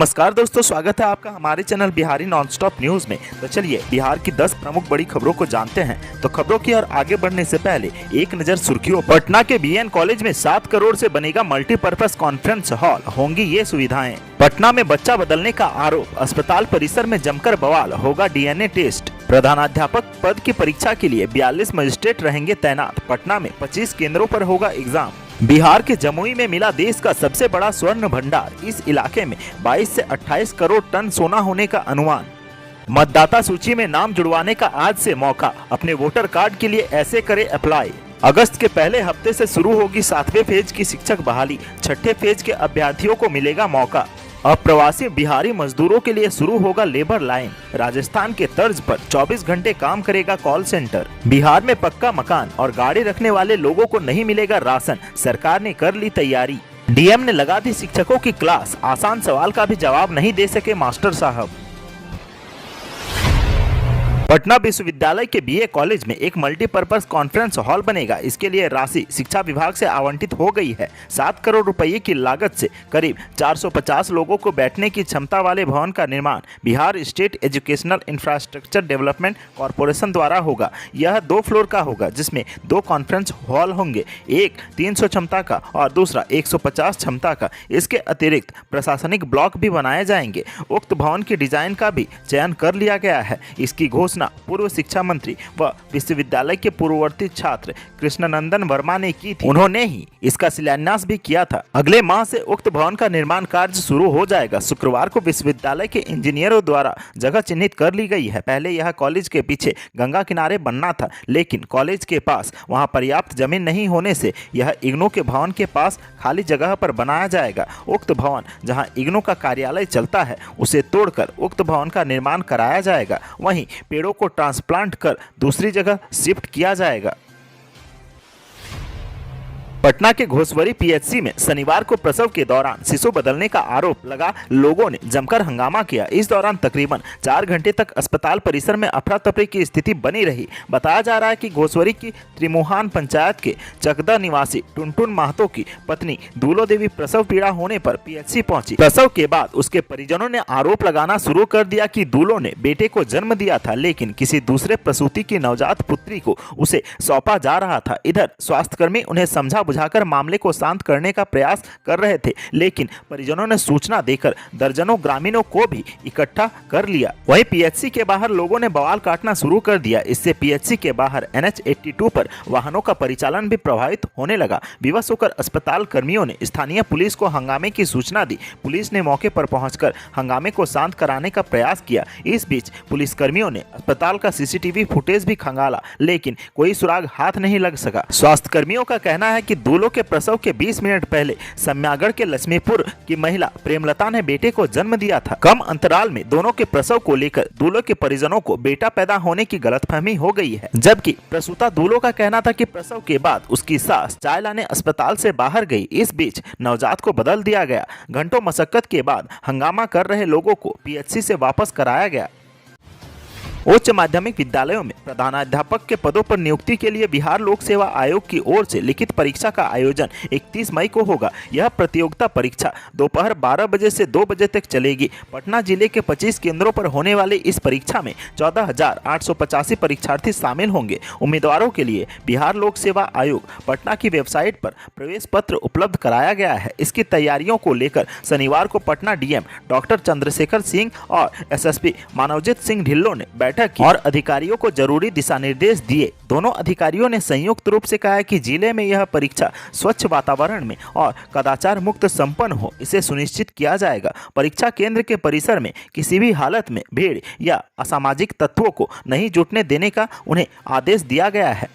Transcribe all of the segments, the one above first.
नमस्कार दोस्तों, स्वागत है आपका हमारे चैनल बिहारी नॉनस्टॉप न्यूज में। तो चलिए बिहार की 10 प्रमुख बड़ी खबरों को जानते हैं। तो खबरों की ओर आगे बढ़ने से पहले एक नजर सुर्खियों। पटना के बीएन कॉलेज में 7 करोड़ से बनेगा मल्टीपर्पज कॉन्फ्रेंस हॉल, होंगी ये सुविधाएं। पटना में बच्चा बदलने का आरोप, अस्पताल परिसर में जमकर बवाल, होगा डीएनए टेस्ट। प्रधानाध्यापक पद की परीक्षा के लिए 42 मजिस्ट्रेट रहेंगे तैनात। पटना में 25 केंद्रों पर होगा एग्जाम। बिहार के जमुई में मिला देश का सबसे बड़ा स्वर्ण भंडार, इस इलाके में 22 से 28 करोड़ टन सोना होने का अनुमान। मतदाता सूची में नाम जुड़वाने का आज से मौका, अपने वोटर कार्ड के लिए ऐसे करें अप्लाई। अगस्त के पहले हफ्ते से शुरू होगी 7वें फेज की शिक्षक बहाली, 6ठे फेज के अभ्यर्थियों को मिलेगा मौका। अब प्रवासी बिहारी मजदूरों के लिए शुरू होगा लेबर लाइन, राजस्थान के तर्ज पर 24 घंटे काम करेगा कॉल सेंटर। बिहार में पक्का मकान और गाड़ी रखने वाले लोगों को नहीं मिलेगा राशन, सरकार ने कर ली तैयारी। डीएम ने लगा दी शिक्षकों की क्लास, आसान सवाल का भी जवाब नहीं दे सके मास्टर साहब। पटना विश्वविद्यालय के बीए कॉलेज में एक मल्टीपर्पज कॉन्फ्रेंस हॉल बनेगा। इसके लिए राशि शिक्षा विभाग से आवंटित हो गई है। 7 करोड़ रुपए की लागत से करीब 450 लोगों को बैठने की क्षमता वाले भवन का निर्माण Bihar state educational infrastructure development corporation द्वारा होगा। यह 2 फ्लोर का होगा, जिसमें 2 कॉन्फ्रेंस हॉल होंगे, एक 300 क्षमता का और दूसरा 150 क्षमता का। इसके अतिरिक्त प्रशासनिक ब्लॉक भी बनाए जाएंगे। उक्त भवन की डिजाइन का भी चयन कर लिया गया है। इसकी घोषणा पूर्व शिक्षा मंत्री व विश्वविद्यालय के पूर्ववर्ती छात्र कृष्णनंदन वर्मा ने की थी। उन्होंने ही इसका शिलान्यास भी किया था। अगले माह से उक्त भवन का निर्माण कार्य शुरू हो जाएगा। शुक्रवार को विश्वविद्यालय के इंजीनियरों द्वारा जगह चिन्हित कर ली गई है। पहले यह कॉलेज के पीछे गंगा किनारे बनना था, लेकिन कॉलेज के पास वहां पर्याप्त जमीन नहीं होने से यह इग्नू के भवन के पास खाली जगह पर बनाया जाएगा। उक्त भवन जहां इग्नू का कार्यालय चलता है, उसे तोड़कर उक्त भवन का निर्माण कराया जाएगा। वहीं पेड़ों को ट्रांसप्लांट कर दूसरी जगह शिफ्ट किया जाएगा। पटना के घोसवरी पीएचसी में शनिवार को प्रसव के दौरान शिशु बदलने का आरोप लगा। लोगों ने जमकर हंगामा किया। इस दौरान तकरीबन 4 घंटे तक अस्पताल परिसर में अफरा तफरी की स्थिति बनी रही। बताया जा रहा है कि घोसवरी की त्रिमुहान पंचायत के चकदा निवासी टुनटुन महतो की पत्नी दूलो देवी प्रसव पीड़ा होने पर पीएचसी पहुंची। प्रसव के बाद उसके परिजनों ने आरोप लगाना शुरू कर दिया कि दूलो ने बेटे को जन्म दिया था, लेकिन किसी दूसरे प्रसूति की नवजात पुत्री को उसे सौंपा जा रहा था। इधर स्वास्थ्यकर्मी उन्हें समझा बुझाकर मामले को शांत करने का प्रयास कर रहे थे, लेकिन परिजनों ने सूचना देकर दर्जनों ग्रामीणों को भी इकट्ठा कर लिया। वहीं पीएचसी के बाहर लोगों ने बवाल काटना शुरू कर दिया। इससे पीएचसी के बाहर NH 82 पर वाहनों का परिचालन भी प्रभावित होने लगा। विवश होकर अस्पताल कर्मियों ने स्थानीय पुलिस को हंगामे की सूचना दी। पुलिस ने मौके पर पहुंचकर हंगामे को शांत कराने का प्रयास किया। इस बीच पुलिस कर्मियों ने अस्पताल का CCTV फुटेज भी खंगाला, लेकिन कोई सुराग हाथ नहीं लग सका। स्वास्थ्य कर्मियों का कहना है कि दूलो के प्रसव के 20 मिनट पहले सम्यागढ़ के लक्ष्मीपुर की महिला प्रेमलता ने बेटे को जन्म दिया था। कम अंतराल में दोनों के प्रसव को लेकर दूलो के परिजनों को बेटा पैदा होने की गलतफहमी हो गई है, जबकि प्रसूता दूलो का कहना था कि प्रसव के बाद उसकी सास चाय लाने अस्पताल से बाहर गई। इस बीच नवजात को बदल दिया गया। घंटों मशक्कत के बाद हंगामा कर रहे लोगों को पीएचसी से वापस कराया गया। उच्च माध्यमिक विद्यालयों में प्रधानाध्यापक के पदों पर नियुक्ति के लिए बिहार लोक सेवा आयोग की ओर से लिखित परीक्षा का आयोजन 31 मई को होगा। यह प्रतियोगिता परीक्षा दोपहर 12 बजे से 2 बजे तक चलेगी। पटना जिले के 25 केंद्रों पर होने वाली इस परीक्षा में 14,885 परीक्षार्थी शामिल होंगे। उम्मीदवारों के लिए बिहार लोक सेवा आयोग पटना की वेबसाइट पर प्रवेश पत्र उपलब्ध कराया गया है। इसकी तैयारियों को लेकर शनिवार को पटना डीएम डॉक्टर चंद्रशेखर सिंह और SSP मानवजीत सिंह ढिल्लों ने बैठक की और अधिकारियों को जरूरी दिशा निर्देश दिए। दोनों अधिकारियों ने संयुक्त रूप से कहा कि जिले में यह परीक्षा स्वच्छ वातावरण में और कदाचार मुक्त संपन्न हो, इसे सुनिश्चित किया जाएगा। परीक्षा केंद्र के परिसर में किसी भी हालत में भीड़ या असामाजिक तत्वों को नहीं जुटने देने का उन्हें आदेश दिया गया है।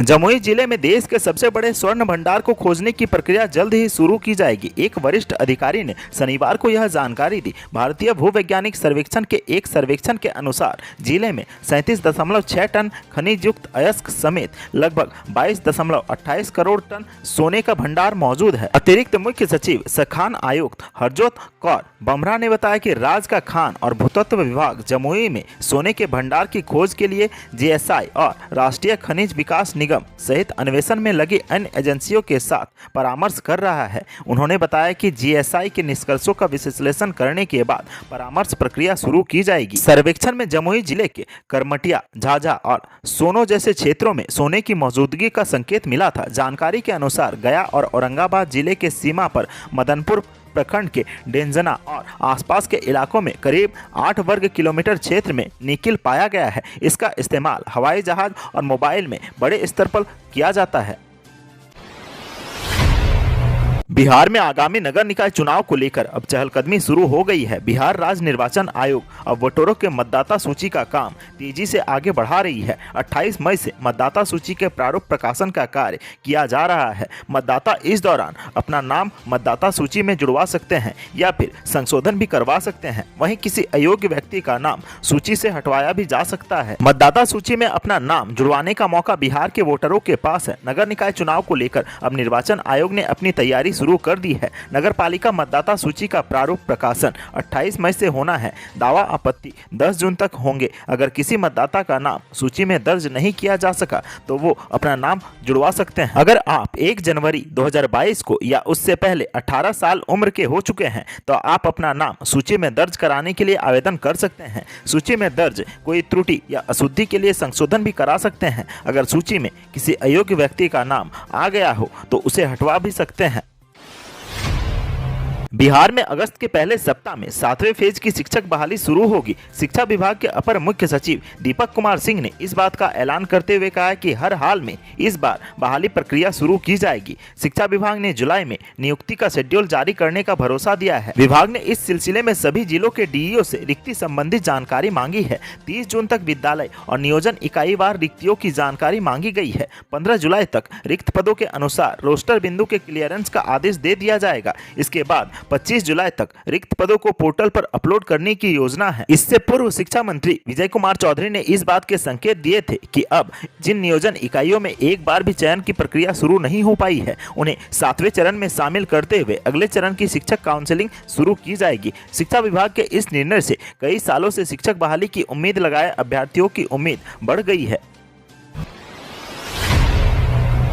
जमुई जिले में देश के सबसे बड़े स्वर्ण भंडार को खोजने की प्रक्रिया जल्द ही शुरू की जाएगी। एक वरिष्ठ अधिकारी ने शनिवार को यह जानकारी दी। भारतीय भूवैज्ञानिक सर्वेक्षण के एक सर्वेक्षण के अनुसार जिले में 37.6 टन खनिज युक्त अयस्क समेत लगभग 22.28 करोड़ टन सोने का भंडार मौजूद है। अतिरिक्त मुख्य सचिव सखान आयुक्त हरजोत कौर बमरा ने बताया कि राज्य का खान और भूतत्व विभाग जमुई में सोने के भंडार की खोज के लिए GSI और राष्ट्रीय खनिज विकास निगम निगम सहित अन्वेषण में लगी अन्य एजेंसियों के साथ परामर्श कर रहा है। उन्होंने बताया कि जीएसआई के निष्कर्षों का विश्लेषण करने के बाद परामर्श प्रक्रिया शुरू की जाएगी। सर्वेक्षण में जमुई जिले के करमटिया, झाझा और सोनो जैसे क्षेत्रों में सोने की मौजूदगी का संकेत मिला था। जानकारी के अनुसार गया और औरंगाबाद जिले के सीमा पर मदनपुर प्रखंड के डेंजना और आसपास के इलाकों में करीब 8 वर्ग किलोमीटर क्षेत्र में निकिल पाया गया है। इसका इस्तेमाल हवाई जहाज और मोबाइल में बड़े स्तर पर किया जाता है। बिहार में आगामी नगर निकाय चुनाव को लेकर अब चहलकदमी शुरू हो गई है। बिहार राज्य निर्वाचन आयोग अब वोटरों के मतदाता सूची का काम तेजी से आगे बढ़ा रही है। 28 मई से मतदाता सूची के प्रारूप प्रकाशन का कार्य किया जा रहा है। मतदाता इस दौरान अपना नाम मतदाता सूची में जुड़वा सकते हैं या फिर संशोधन भी करवा सकते हैं। वहीं किसी अयोग्य व्यक्ति का नाम सूची से हटवाया भी जा सकता है। मतदाता सूची में अपना नाम जुड़वाने का मौका बिहार के वोटरों के पास है। नगर निकाय चुनाव को लेकर अब निर्वाचन आयोग ने अपनी तैयारी शुरू कर दी है। नगर पालिका मतदाता सूची का प्रारूप प्रकाशन 28 मई से होना है। दावा आपत्ति 10 जून तक होंगे। अगर किसी मतदाता का नाम सूची में दर्ज नहीं किया जा सका तो वो अपना नाम जुड़वा सकते हैं। अगर आप 1 जनवरी 2022 को या उससे पहले 18 साल उम्र के हो चुके हैं तो आप अपना नाम सूची में दर्ज कराने के लिए आवेदन कर सकते हैं। सूची में दर्ज कोई त्रुटि या अशुद्धि के लिए संशोधन भी करा सकते हैं। अगर सूची में किसी अयोग्य व्यक्ति का नाम आ गया हो तो उसे हटवा भी सकते हैं। बिहार में अगस्त के पहले सप्ताह में 7वें फेज की शिक्षक बहाली शुरू होगी। शिक्षा विभाग के अपर मुख्य सचिव दीपक कुमार सिंह ने इस बात का ऐलान करते हुए कहा कि हर हाल में इस बार बहाली प्रक्रिया शुरू की जाएगी। शिक्षा विभाग ने जुलाई में नियुक्ति का शेड्यूल जारी करने का भरोसा दिया है। विभाग ने इस सिलसिले में सभी जिलों के डीईओ से रिक्ति संबंधी जानकारी मांगी है। 30 जून तक विद्यालय और नियोजन इकाई वार रिक्तियों की जानकारी मांगी गई है। 15 जुलाई तक रिक्त पदों के अनुसार रोस्टर बिंदु के क्लियरेंस का आदेश दे दिया जाएगा। इसके बाद 25 जुलाई तक रिक्त पदों को पोर्टल पर अपलोड करने की योजना है। इससे पूर्व शिक्षा मंत्री विजय कुमार चौधरी ने इस बात के संकेत दिए थे कि अब जिन नियोजन इकाइयों में एक बार भी चयन की प्रक्रिया शुरू नहीं हो पाई है उन्हें 7वें चरण में शामिल करते हुए अगले चरण की शिक्षक काउंसलिंग शुरू की जाएगी। शिक्षा विभाग के इस निर्णय से कई सालों से शिक्षक बहाली की उम्मीद लगाए अभ्यर्थियों की उम्मीद बढ़ गई है।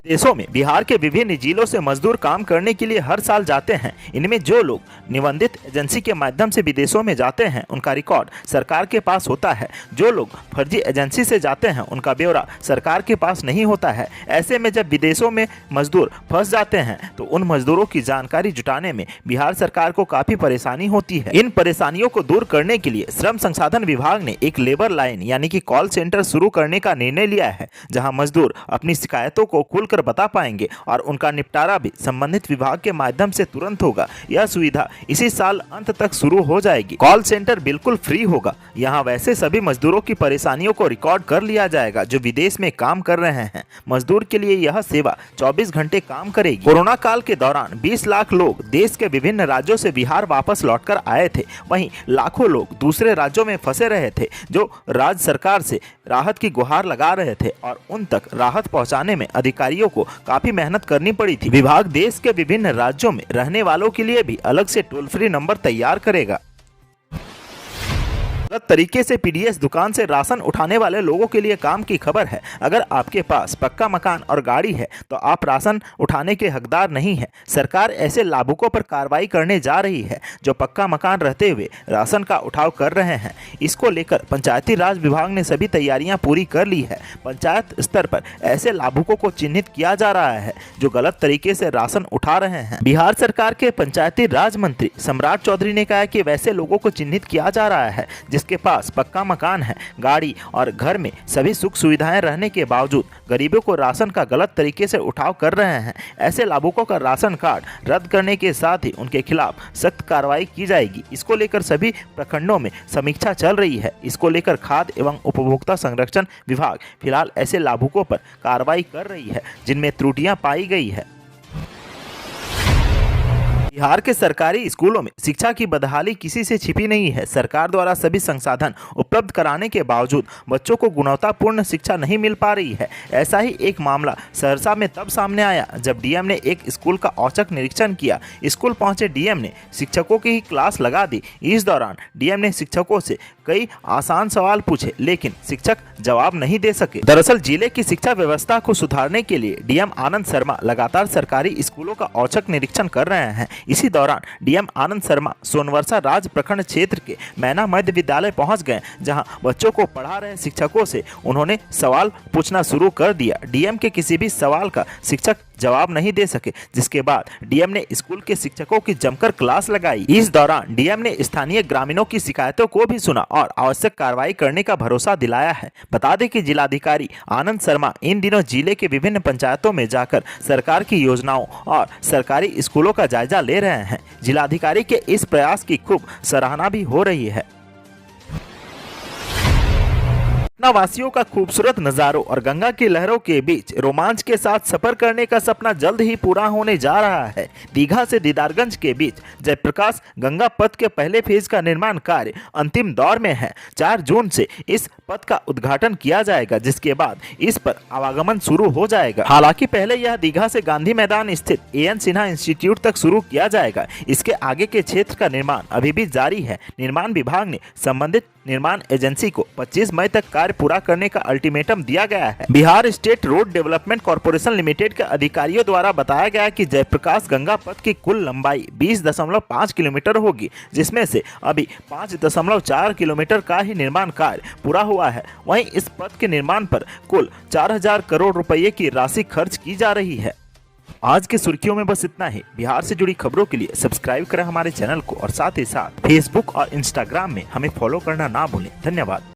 देशों में बिहार के विभिन्न जिलों से मजदूर काम करने के लिए हर साल जाते हैं। इनमें जो लोग निबंधित एजेंसी के माध्यम से विदेशों में जाते हैं उनका रिकॉर्ड सरकार के पास होता है। जो लोग फर्जी एजेंसी से जाते हैं उनका ब्यौरा सरकार के पास नहीं होता है। ऐसे में जब विदेशों में मजदूर फंस जाते हैं तो उन मजदूरों की जानकारी जुटाने में बिहार सरकार को काफी परेशानी होती है। इन परेशानियों को दूर करने के लिए श्रम संसाधन विभाग ने एक लेबर लाइन यानी कि कॉल सेंटर शुरू करने का निर्णय लिया है, जहाँ मजदूर अपनी शिकायतों को खुलकर बता पाएंगे और उनका निपटारा भी संबंधित विभाग के माध्यम से तुरंत होगा। यह सुविधा इसी साल अंत तक शुरू हो जाएगी। कॉल सेंटर बिल्कुल फ्री होगा। यहाँ वैसे सभी मजदूरों की परेशानियों को रिकॉर्ड कर लिया जाएगा जो विदेश में काम कर रहे हैं। मजदूर के लिए यह सेवा 24 घंटे काम करेगी। कोरोना काल के दौरान 20 लाख लोग देश के विभिन्न राज्यों से बिहार वापस लौटकर आए थे। वहीं लाखों लोग दूसरे राज्यों में फंसे रहे थे जो राज्य सरकार से राहत की गुहार लगा रहे थे और उन तक राहत पहुंचाने में अधिकारियों को काफी मेहनत करनी पड़ी थी। विभाग देश के विभिन्न राज्यों में रहने वालों के लिए भी अलग से टोल फ्री नंबर तैयार करेगा। गलत तरीके से पीडीएस दुकान से राशन उठाने वाले लोगों के लिए काम की खबर है। अगर आपके पास पक्का मकान और गाड़ी है तो आप राशन उठाने के हकदार नहीं हैं। सरकार ऐसे लाभुकों पर कार्रवाई करने जा रही है जो पक्का मकान रहते हुए राशन का उठाव कर रहे हैं। इसको लेकर पंचायती राज विभाग ने सभी तैयारियां पूरी कर ली है। पंचायत स्तर पर ऐसे लाभुकों को चिन्हित किया जा रहा है जो गलत तरीके से राशन उठा रहे हैं। बिहार सरकार के पंचायती राज मंत्री सम्राट चौधरी ने कहा कि वैसे लोगों को चिन्हित किया जा रहा है जिसके पास पक्का मकान है, गाड़ी और घर में सभी सुख सुविधाएं रहने के बावजूद गरीबों को राशन का गलत तरीके से उठाव कर रहे हैं। ऐसे लाभुकों का राशन कार्ड रद्द करने के साथ ही उनके खिलाफ सख्त कार्रवाई की जाएगी। इसको लेकर सभी प्रखंडों में समीक्षा चल रही है। इसको लेकर खाद्य एवं उपभोक्ता संरक्षण विभाग फिलहाल ऐसे लाभुकों पर कार्रवाई कर रही है जिनमें त्रुटियां पाई गई है। बिहार के सरकारी स्कूलों में शिक्षा की बदहाली किसी से छिपी नहीं है। सरकार द्वारा सभी संसाधन उपलब्ध कराने के बावजूद बच्चों को गुणवत्तापूर्ण शिक्षा नहीं मिल पा रही है। ऐसा ही एक मामला सहरसा में तब सामने आया जब डीएम ने एक स्कूल का औचक निरीक्षण किया। स्कूल पहुंचे डीएम ने शिक्षकों की ही क्लास लगा दी। इस दौरान डीएम ने शिक्षकों से कई आसान सवाल पूछे, लेकिन शिक्षक जवाब नहीं दे सके। दरअसल जिले की शिक्षा व्यवस्था को सुधारने के लिए डीएम आनंद शर्मा लगातार सरकारी स्कूलों का औचक निरीक्षण कर रहे हैं। इसी दौरान डीएम आनंद शर्मा सोनवर्षा राज प्रखंड क्षेत्र के मैना मध्य विद्यालय पहुंच गए, जहां बच्चों को पढ़ा रहे शिक्षकों से उन्होंने सवाल पूछना शुरू कर दिया। डीएम के किसी भी सवाल का शिक्षक जवाब नहीं दे सके, जिसके बाद डीएम ने स्कूल के शिक्षकों की जमकर क्लास लगाई। इस दौरान डीएम ने स्थानीय ग्रामीणों की शिकायतों को भी सुना और आवश्यक कार्रवाई करने का भरोसा दिलाया है। बता दें कि जिलाधिकारी आनंद शर्मा इन दिनों जिले के विभिन्न पंचायतों में जाकर सरकार की योजनाओं और सरकारी स्कूलों का जायजा ले रहे हैं। जिलाधिकारी के इस प्रयास की खूब सराहना भी हो रही है। पटना वासियों का खूबसूरत नजारों और गंगा की लहरों के बीच रोमांच के साथ सफर करने का सपना जल्द ही पूरा होने जा रहा है। दीघा से दीदारगंज के बीच जयप्रकाश गंगा पथ के पहले फेज का निर्माण कार्य अंतिम दौर में है। 4 जून से इस पथ का उद्घाटन किया जाएगा, जिसके बाद इस पर आवागमन शुरू हो जाएगा। हालांकि पहले यह दीघा से गांधी मैदान स्थित एएन सिन्हा इंस्टीट्यूट तक शुरू किया जाएगा। इसके आगे के क्षेत्र का निर्माण अभी भी जारी है। निर्माण विभाग ने संबंधित निर्माण एजेंसी को 25 मई तक कार्य पूरा करने का अल्टीमेटम दिया गया है। Bihar state road development corporation limited के अधिकारियों द्वारा बताया गया कि जयप्रकाश गंगा पथ की कुल लंबाई 20.5 किलोमीटर होगी, जिसमें से अभी 5.4 किलोमीटर का ही निर्माण कार्य पूरा हुआ है। वहीं इस पथ के निर्माण पर कुल 4000 करोड़ रुपए की राशि खर्च की जा रही है। आज के सुर्खियों में बस इतना ही। बिहार से जुड़ी खबरों के लिए सब्सक्राइब करें हमारे चैनल को और साथ ही साथ फेसबुक और इंस्टाग्राम में हमें फॉलो करना ना भूलें। धन्यवाद।